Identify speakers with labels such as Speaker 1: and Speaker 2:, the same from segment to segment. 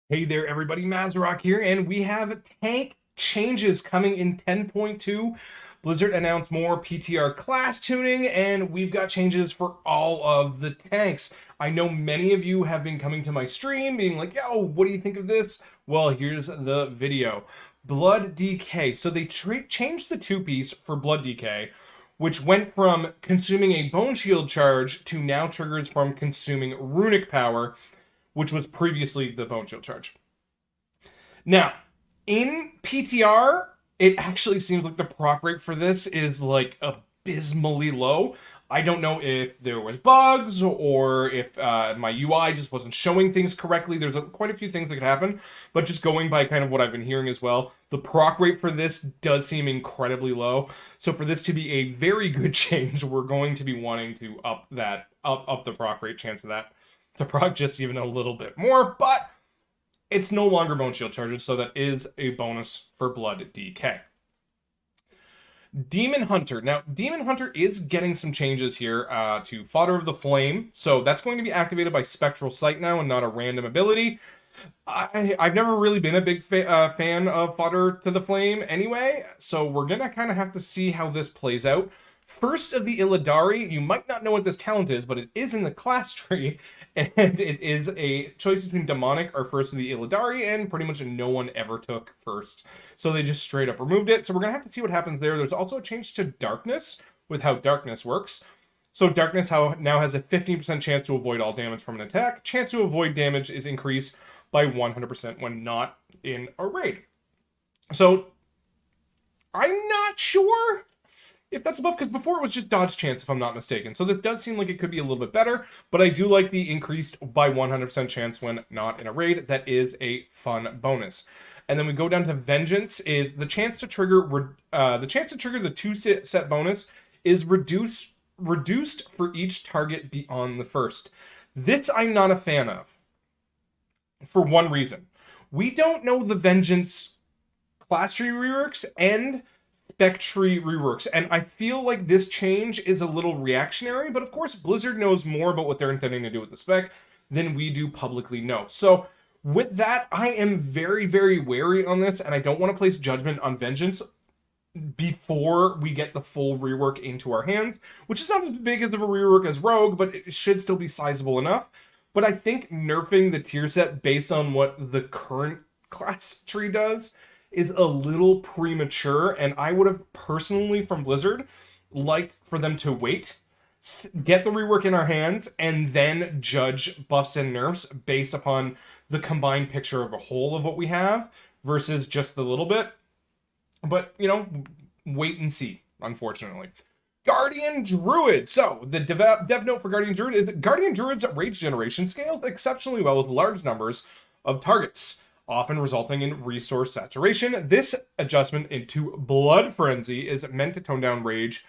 Speaker 1: Hey there, everybody. Mazrock here, and we have tank changes coming in 10.2. Blizzard announced more PTR class tuning, and we've got changes for all of the tanks. I know many of you have been coming to my stream being like, yo, what do you think of this? Well, here's the video. Blood DK. So they changed the two-piece for Blood DK, which went from consuming a Bone Shield charge to now triggers from consuming Runic Power, which was previously the Bone Shield charge. Now, in PTR, it actually seems like the proc rate for this is like abysmally low. I don't know if there was bugs or if my UI just wasn't showing things correctly. There's quite a few things that could happen, but just going by kind of what I've been hearing as well, the proc rate for this does seem incredibly low. So for this to be a very good change, we're going to be wanting to up the proc rate chance of that to proc just even a little bit more, but it's no longer Bone Shield charges, so that is a bonus for Blood DK. Demon Hunter. Now, Demon Hunter is getting some changes here to Fodder of the Flame, so that's going to be activated by Spectral Sight now and not a random ability. I've never really been a big fan of Fodder to the Flame anyway, so we're going to kind of have to see how this plays out. First of the Illidari, you might not know what this talent is, but it is in the class tree, and it is a choice between Demonic or First of the Illidari, and pretty much no one ever took First. So they just straight up removed it, so we're going to have to see what happens there. There's also a change to Darkness, with how Darkness works. So Darkness now has a 15% chance to avoid all damage from an attack. Chance to avoid damage is increased by 100% when not in a raid. So I'm not sure if that's above, because before it was just dodge chance, if I'm not mistaken. So this does seem like it could be a little bit better, but I do like the increased by 100% chance when not in a raid. That is a fun bonus. And then we go down to Vengeance. Is the chance to trigger the two set bonus is reduced for each target beyond the first. This I'm not a fan of, for one reason. We don't know the Vengeance class tree reworks and spec tree reworks, and I feel like this change is a little reactionary, but of course Blizzard knows more about what they're intending to do with the spec than we do publicly know. So with that, I am very, very wary on this, and I don't want to place judgment on Vengeance before we get the full rework into our hands, which is not as big as of a rework as Rogue, but it should still be sizable enough. But I think nerfing the tier set based on what the current class tree does is a little premature, and I would have personally, from Blizzard, liked for them to wait, get the rework in our hands, and then judge buffs and nerfs based upon the combined picture of a whole of what we have versus just the little bit. But, you know, wait and see, unfortunately. Guardian Druid. So, the dev note for Guardian Druid is that Guardian Druid's rage generation scales exceptionally well with large numbers of targets, often resulting in resource saturation. This adjustment into Blood Frenzy is meant to tone down rage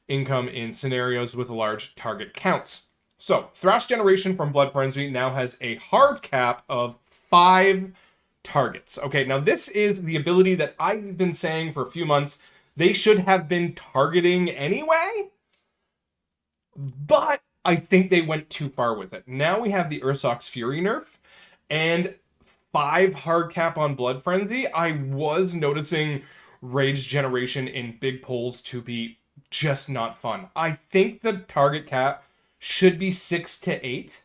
Speaker 1: income in scenarios with large target counts. So, Thrash Generation from Blood Frenzy now has a hard cap of 5 targets. Okay, now this is the ability that I've been saying for a few months they should have been targeting anyway, but I think they went too far with it. Now we have the Ursox Fury nerf, and 5 hard cap on Blood Frenzy. I was noticing rage generation in big pulls to be just not fun. I think the target cap should be 6 to 8.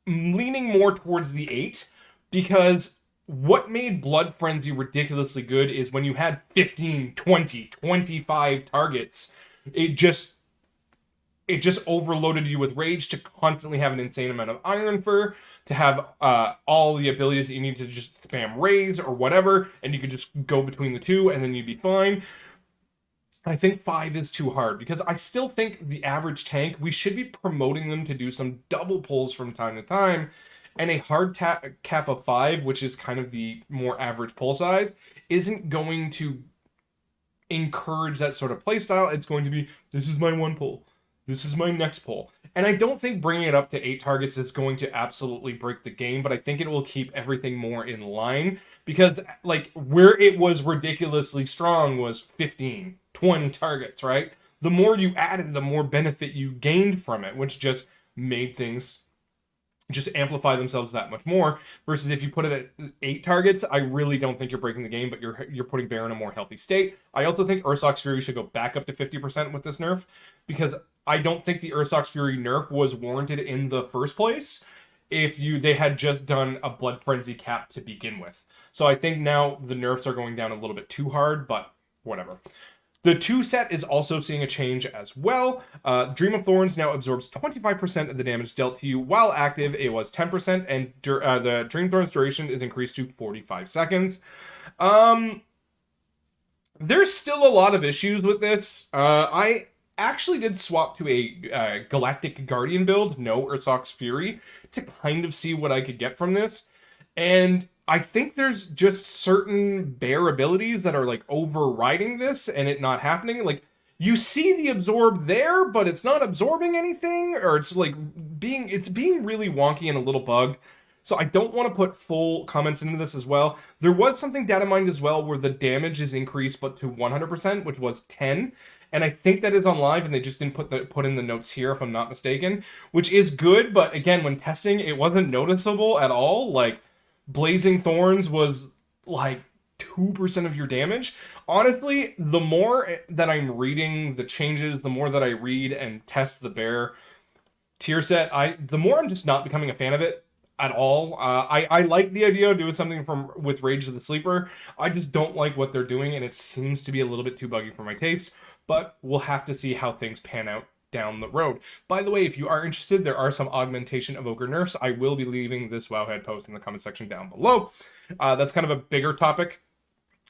Speaker 1: I'm leaning more towards the 8, because what made Blood Frenzy ridiculously good is when you had 15, 20, 25 targets, it just overloaded you with rage to constantly have an insane amount of Iron Fur, to have all the abilities that you need to just spam raise or whatever, and you could just go between the two and then you'd be fine. I think 5 is too hard, because I still think the average tank, we should be promoting them to do some double pulls from time to time, and a hard cap of 5, which is kind of the more average pull size, isn't going to encourage that sort of playstyle. It's going to be, this is my one pull, this is my next pull. And I don't think bringing it up to 8 targets is going to absolutely break the game, but I think it will keep everything more in line, because like where it was ridiculously strong was 15, 20 targets, right? The more you added, the more benefit you gained from it, which just made things just amplify themselves that much more, versus if you put it at 8 targets, I really don't think you're breaking the game, but you're putting Bear in a more healthy state. I also think Ursox Fury should go back up to 50% with this nerf, because I don't think the Ursox Fury nerf was warranted in the first place if they had just done a Blood Frenzy cap to begin with. So I think now the nerfs are going down a little bit too hard, but whatever. The 2 set is also seeing a change as well. Dream of Thorns now absorbs 25% of the damage dealt to you while active. It was 10%, and the Dream Thorns duration is increased to 45 seconds. There's still a lot of issues with this. I actually did swap to a Galactic Guardian build, no Ursox Fury, to kind of see what I could get from this. And I think there's just certain Bear abilities that are like overriding this and it not happening. Like, you see the absorb there, but it's not absorbing anything, or it's like being really wonky and a little bugged. So I don't want to put full comments into this as well. There was something data mined as well where the damage is increased but to 100%, which was 10. And I think that is on live, and they just didn't put in the notes here, if I'm not mistaken, which is good. But again, when testing, it wasn't noticeable at all. Like, Blazing Thorns was like 2% of your damage. Honestly, the more that I'm reading the changes, the more that I read and test the Bear tier set, the more I'm just not becoming a fan of it at all. I like the idea of doing something with Rage of the Sleeper. I just don't like what they're doing, and it seems to be a little bit too buggy for my taste. But we'll have to see how things pan out down the road. By the way, if you are interested, there are some augmentation of Ogre nerfs. I will be leaving this Wowhead post in the comment section down below. That's kind of a bigger topic,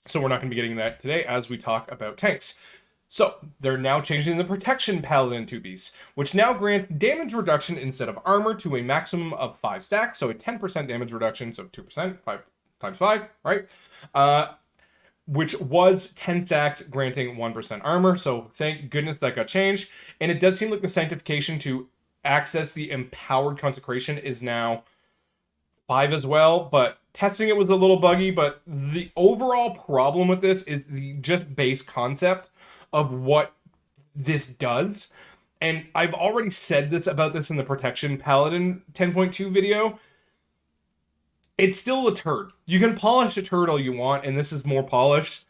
Speaker 1: so we're not going to be getting that today as we talk about tanks. So, they're now changing the Protection Paladin 2-piece, which now grants damage reduction instead of armor to a maximum of 5 stacks, so a 10% damage reduction, so 2%, 5 times 5, right? Which was 10 stacks, granting 1% armor, so thank goodness that got changed. And it does seem like the sanctification to access the empowered consecration is now 5 as well, but testing it was a little buggy. But the overall problem with this is the just base concept of what this does. And I've already said this about this in the Protection Paladin 10.2 video. It's still a turd. You can polish a turd all you want, and this is more polished.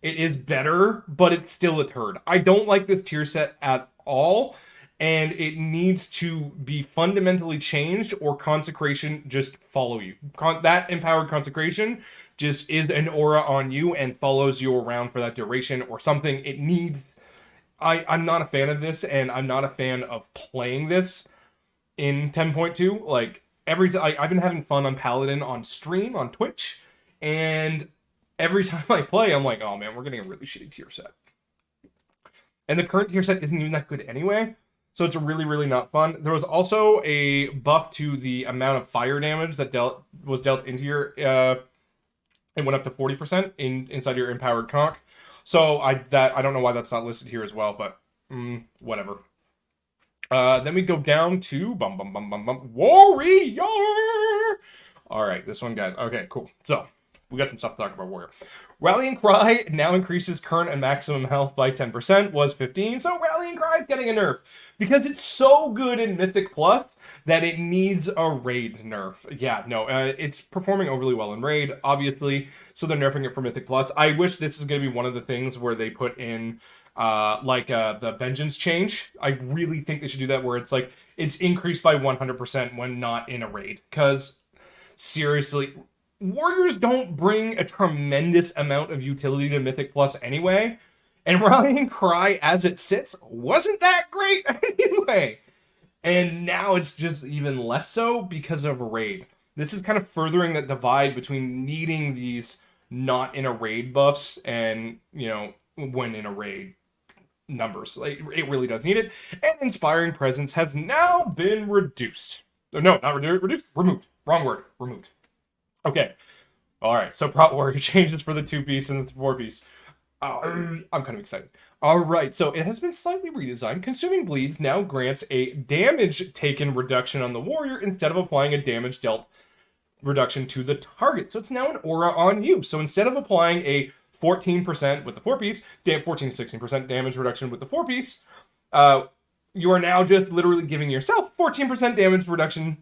Speaker 1: It is better, but it's still a turd. I don't like this tier set at all, and it needs to be fundamentally changed, or consecration just follow you. That empowered consecration just is an aura on you and follows you around for that duration or something. It needs... I'm not a fan of this, and I'm not a fan of playing this in 10.2. Like, I've been having fun on Paladin on stream, on Twitch, and every time I play, I'm like, oh man, we're getting a really shitty tier set. And the current tier set isn't even that good anyway, so it's really, really not fun. There was also a buff to the amount of fire damage that was dealt into your... it went up to 40% inside your empowered conch. So I don't know why that's not listed here as well, but whatever. Then we go down to Warrior. All right, this one, guys. Okay, cool. So we got some stuff to talk about Warrior. Rallying Cry now increases current and maximum health by 10%, was 15. So Rallying Cry is getting a nerf because it's so good in Mythic Plus that it needs a raid nerf. Yeah, no, it's performing overly well in raid, obviously. So they're nerfing it for Mythic Plus. I wish this is going to be one of the things where they put in the Vengeance change. I really think they should do that, where it's like it's increased by 100% when not in a raid. Because seriously, Warriors don't bring a tremendous amount of utility to Mythic Plus anyway, and Rallying Cry as it sits wasn't that great anyway. And now it's just even less so because of a raid. This is kind of furthering that divide between needing these not in a raid buffs and, you know, when in a raid numbers. Like, it really does need it. And Inspiring Presence has now been reduced. No, not reduced. Removed. Wrong word. Removed. Okay. All right. So Prot War changes for the 2-piece and the 4-piece. I'm kind of excited. All right. So it has been slightly redesigned. Consuming Bleeds now grants a damage taken reduction on the warrior instead of applying a damage dealt reduction to the target. So it's now an aura on you. So instead of applying a 14% with the 4-piece, 14-16% damage reduction with the 4-piece, you are now just literally giving yourself 14% damage reduction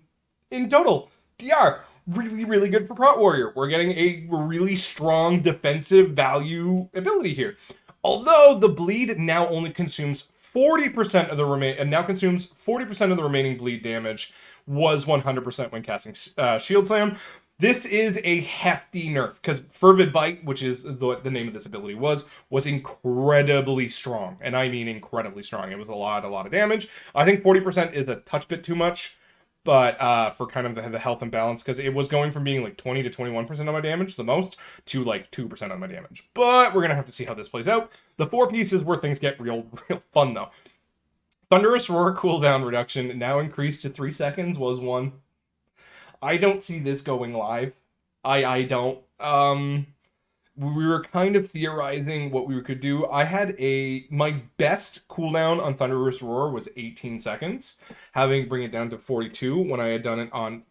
Speaker 1: in total. DR, really, really good for Prot Warrior. We're getting a really strong defensive value ability here. Although the bleed now only consumes 40% of the consumes 40% of the remaining bleed damage, was 100% when casting Shield Slam. This is a hefty nerf, because Fervid Bite, which is the name of this ability, was incredibly strong. And I mean incredibly strong. It was a lot of damage. I think 40% is a touch bit too much, but for kind of the health and balance, because it was going from being like 20 to 21% of my damage, the most, to like 2% of my damage. But we're going to have to see how this plays out. The 4 pieces where things get real fun, though. Thunderous Roar cooldown reduction now increased to 3 seconds was 1. I don't see this going live. I don't. We were kind of theorizing what we could do. I had my best cooldown on Thunderous Roar was 18 seconds, bring it down to 42 when I had done it on,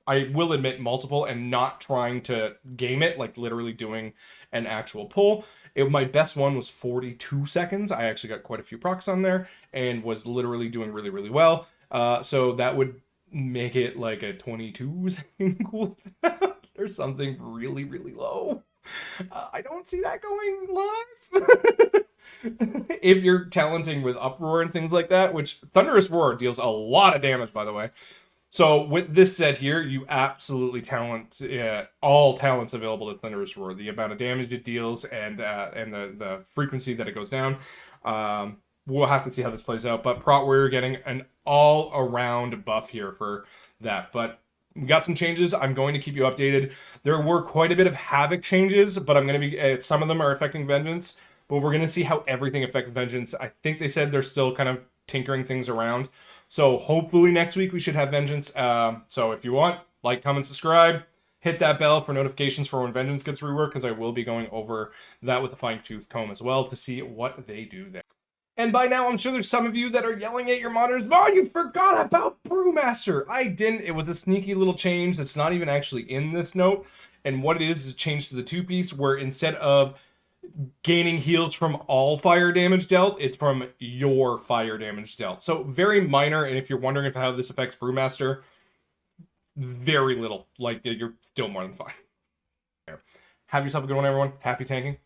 Speaker 1: I will admit, multiple and not trying to game it, like literally doing an actual pull. My best one was 42 seconds. I actually got quite a few procs on there and was literally doing really, really well. So that would make it like a 22 second cooldown or something really, really low. I don't see that going live. If you're talenting with Uproar and things like that, which Thunderous Roar deals a lot of damage, by the way. So with this set here, you absolutely all talents available to Thunderous Roar. The amount of damage it deals and the frequency that it goes down. We'll have to see how this plays out. But Prot Warrior getting an all-around buff here for that. But we got some changes. I'm going to keep you updated. There were quite a bit of Havoc changes, but I'm going to be some of them are affecting Vengeance. But we're going to see how everything affects Vengeance. I think they said they're still kind of tinkering things around. So hopefully next week we should have Vengeance. So if you want, like, comment, subscribe. Hit that bell for notifications for when Vengeance gets reworked, because I will be going over that with the fine-tooth comb as well to see what they do there. And by now, I'm sure there's some of you that are yelling at your monitors, "Oh, you forgot about Brewmaster!" I didn't. It was a sneaky little change that's not even actually in this note. And what it is a change to the 2-piece, where instead of gaining heals from all fire damage dealt, it's from your fire damage dealt. So very minor, and if you're wondering how this affects Brewmaster, very little. Like, you're still more than fine. Have yourself a good one, everyone. Happy tanking.